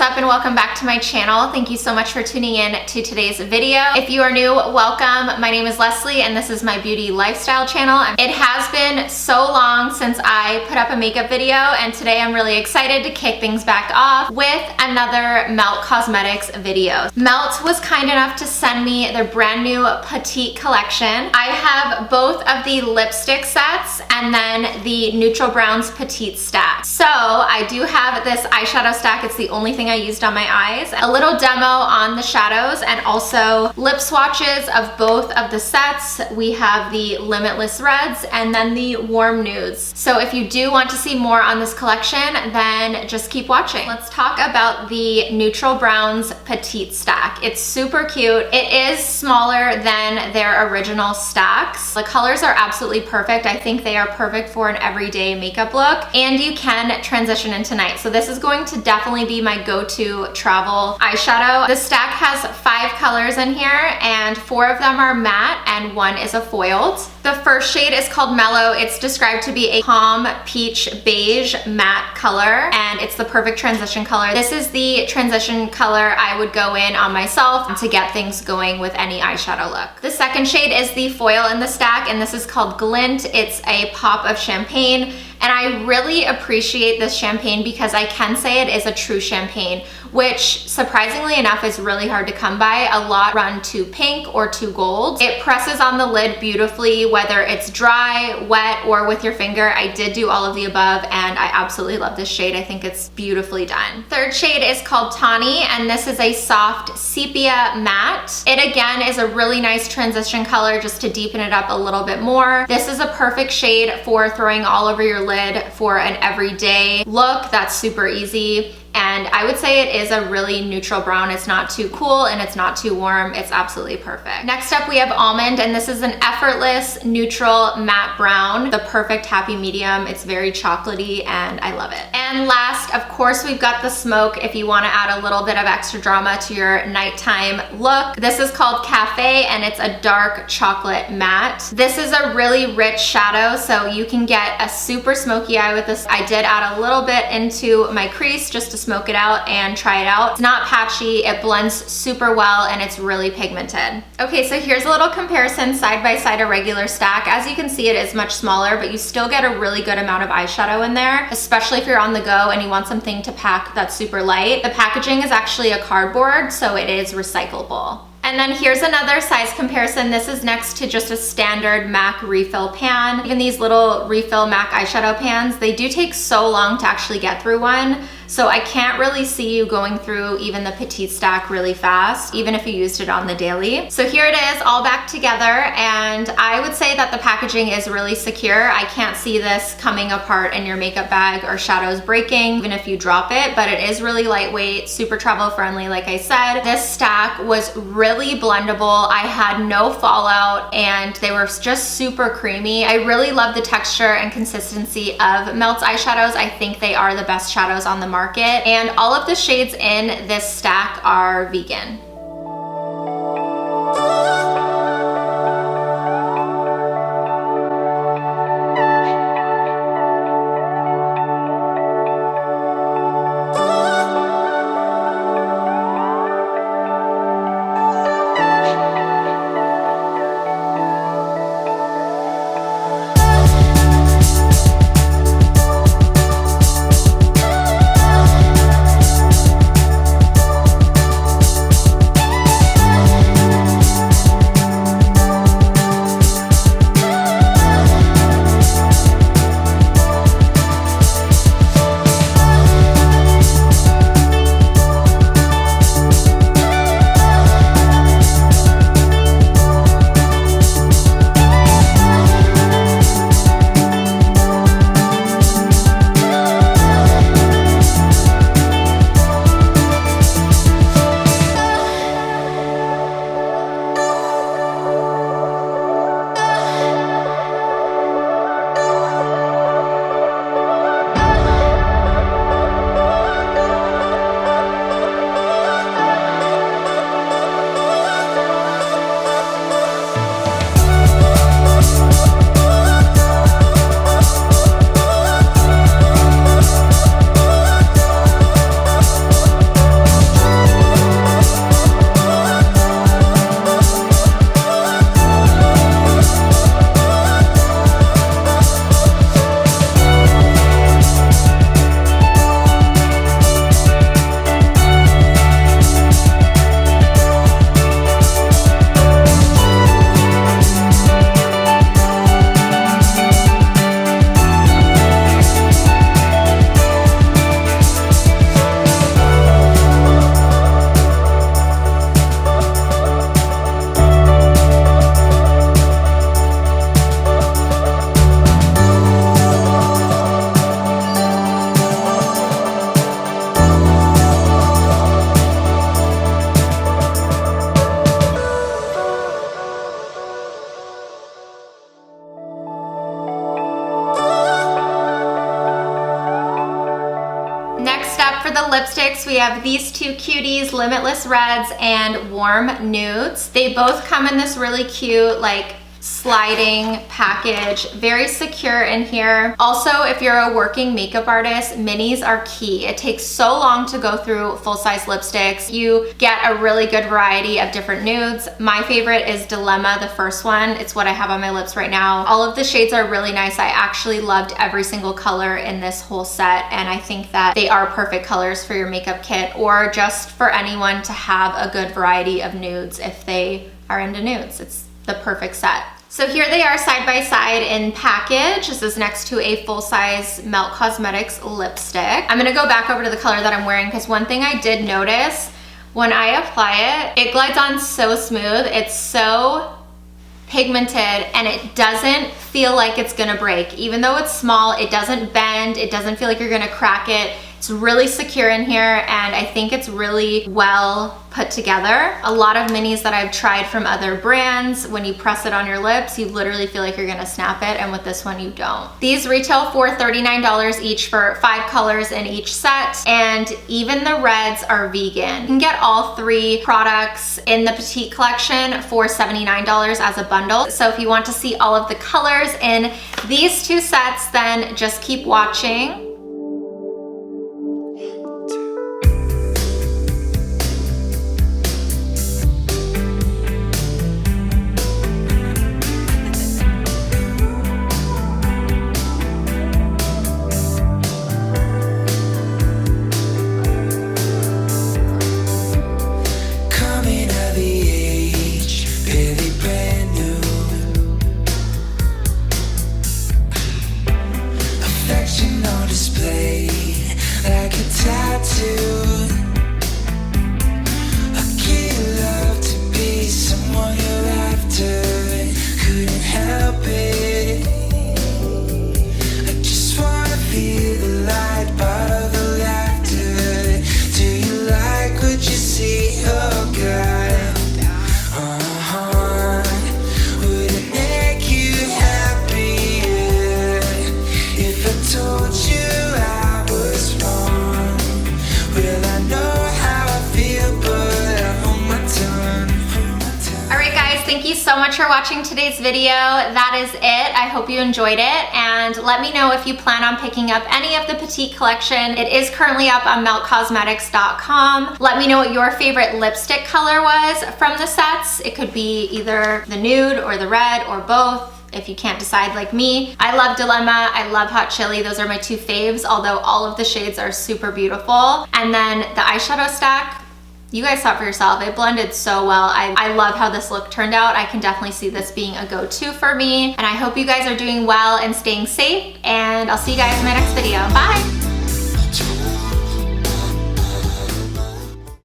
up and welcome back to my channel. Thank you so much for tuning in to today's video. If you are new, welcome. My name is Lesley and this is my beauty lifestyle channel. It has been so long since I put up a makeup video, and today I'm really excited to kick things back off with another Melt Cosmetics video. Melt was kind enough to send me their brand new Petite collection. I have both of the lipstick sets and then the Neutral Browns Petite stack. So I do have this eyeshadow stack. It's the only thing I used on my eyes. A little demo on the shadows and also lip swatches of both of the sets. We have the Limitless reds and then the warm nudes. So if you do want to see more on this collection, then just keep watching. Let's talk about the Neutral Browns Petite stack. It's super cute. It is smaller than their original stacks. The colors are absolutely perfect. I think they are perfect for an everyday makeup look, and you can transition into night. So this is going to definitely be my go-to travel eyeshadow. The stack has 5 colors in here and 4 of them are matte and 1 is a foiled. The first shade is called Mellow. It's described to be a calm peach beige matte color, and it's the perfect transition color. This is the transition color I would go in on myself to get things going with any eyeshadow look. The second shade is the foil in the stack, and this is called Glint. It's a pop of champagne, and I really appreciate this champagne because I can say it is a true champagne, which surprisingly enough is really hard to come by. A lot run to pink or to gold. It presses on the lid beautifully, whether it's dry, wet, or with your finger. I did do all of the above and I absolutely love this shade. I think it's beautifully done. Third shade is called Tawny, and this is a soft sepia matte. It again is a really nice transition color just to deepen it up a little bit more. This is a perfect shade for throwing all over your lid for an everyday look that's super easy. And I would say it is a really neutral brown. It's not too cool and it's not too warm. It's absolutely perfect. Next up we have Almond, and this is an effortless neutral matte brown, the perfect happy medium. It's very chocolatey and I love it. And last, of course, we've got the Smoke if you want to add a little bit of extra drama to your nighttime look. This is called Cafe and it's a dark chocolate matte. This is a really rich shadow, so you can get a super smoky eye with this. I did add a little bit into my crease just to smoke it out and try it out. It's not patchy, it blends super well, and it's really pigmented. Okay, so here's a little comparison side by side a regular stack. As you can see, it is much smaller, but you still get a really good amount of eyeshadow in there, especially if you're on the go and you want something to pack that's super light. The packaging is actually a cardboard, so it is recyclable. And then here's another size comparison. This is next to just a standard MAC refill pan. Even these little refill MAC eyeshadow pans, they do take so long to actually get through one. So I can't really see you going through even the Petite stack really fast, even if you used it on the daily. So here it is all back together, and I would say that the packaging is really secure. I can't see this coming apart in your makeup bag or shadows breaking, even if you drop it, but it is really lightweight, super travel friendly like I said. This stack was really blendable. I had no fallout and they were just super creamy. I really love the texture and consistency of Melt's eyeshadows. I think they are the best shadows on the market, and all of the shades in this stack are vegan. lipsticks, we have these two cuties, Limitless Reds and Warm Nudes. They both come in this really cute, like, sliding package, very secure in here. Also, if you're a working makeup artist, minis are key. It takes so long to go through full-size lipsticks. You get a really good variety of different nudes. My favorite is Dilemma, the first one. It's what I have on my lips right now. All of the shades are really nice. I actually loved every single color in this whole set, and I think that they are perfect colors for your makeup kit or just for anyone to have a good variety of nudes if they are into nudes. It's the perfect set. So here they are side by side in package. This is next to a full-size Melt Cosmetics lipstick. I'm gonna go back over to the color that I'm wearing because one thing I did notice when I apply it, it glides on so smooth. It's so pigmented and it doesn't feel like it's gonna break. Even though it's small, it doesn't bend. It doesn't feel like you're gonna crack it. It's really secure in here and I think it's really well put together. A lot of minis that I've tried from other brands, when you press it on your lips, you literally feel like you're gonna snap it, and with this one you don't. These retail for $39 each for 5 colors in each set, and even the reds are vegan. You can get all 3 products in the Petite collection for $79 as a bundle. So if you want to see all of the colors in these 2 sets, then just keep watching. Thank you so much for watching today's video. That is it. I hope you enjoyed it, and let me know if you plan on picking up any of the Petite collection. It is currently up on meltcosmetics.com. Let me know what your favorite lipstick color was from the sets. It could be either the nude or the red or both, if you can't decide like me. I love Dilemma, I love Hot Chili. Those are my 2 faves, although all of the shades are super beautiful. And then the eyeshadow stack, you guys saw it for yourself. It blended so well. I love how this look turned out. I can definitely see this being a go-to for me. And I hope you guys are doing well and staying safe. And I'll see you guys in my next video. Bye.